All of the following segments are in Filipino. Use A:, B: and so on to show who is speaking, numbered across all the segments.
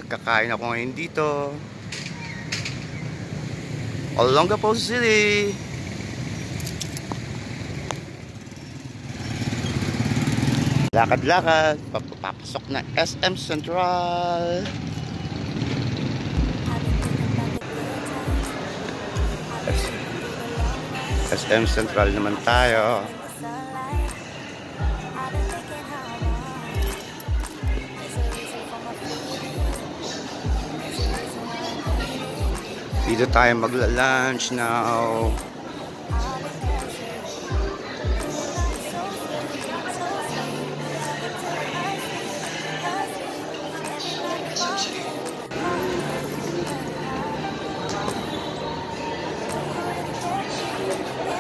A: Kakain ako ngayon dito. Olongapo City. Lakad-lakad. Papasok na SM Central. SM Central naman tayo. Dito tayo magla-lunch now.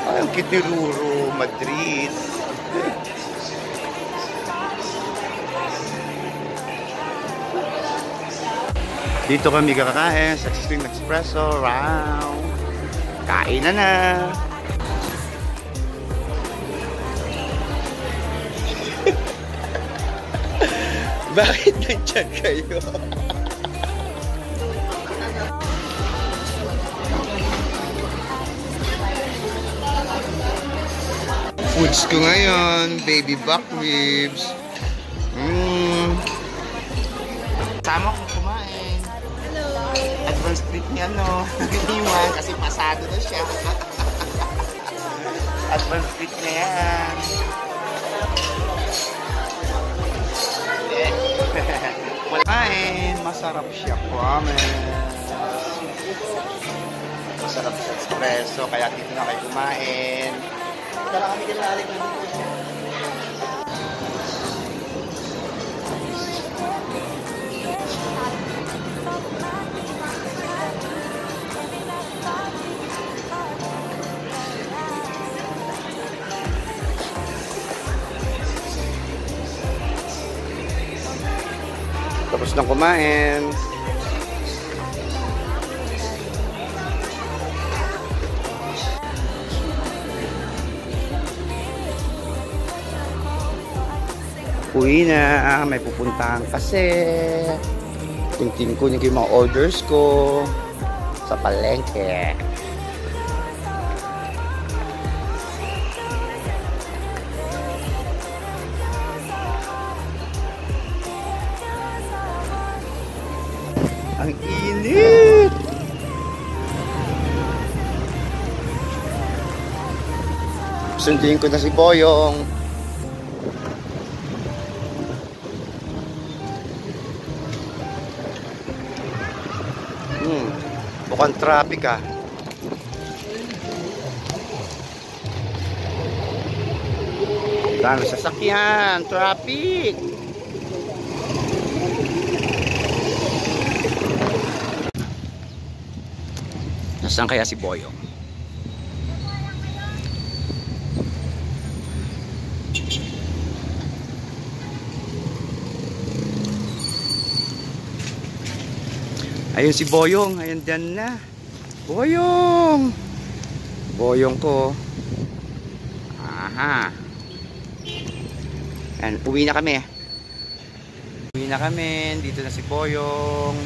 A: Ay, ang cute ni Ruru, Madrid. Dito kami kakain sa Extreme Espresso Round. Kain na. Bakit nandiyan kayo? Foods ko ngayon, baby back ribs. Sama ko kumain. Advance trip niya, no? Iwan kasi pasado na siya. Advance trip niya yan. Kain, masarap siya, promise. Masarap siya espresso, kaya dito na kayo kumain. Kaya kami kinalalig na dito. Tapos nang kumain. Uwi na, may pupuntahan kasi. Tingting ko yung mga orders ko sa palengke. Ang init! Sundin ko na si Boyong. Mukhang traffic ah. Dami sasakyan, traffic. Nasaan kaya si Boyong? Ayun si Boyong, ayun dyan na. Boyong! Boyong ko. Aha. Ayan, uwi na kami. Uwi na kami, dito na si Boyong.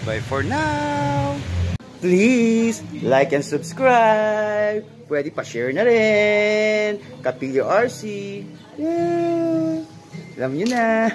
A: Bye for now. Please like and subscribe. Pwede pa share na rin. Kapilyo RC. Yeah. Alam nyo na.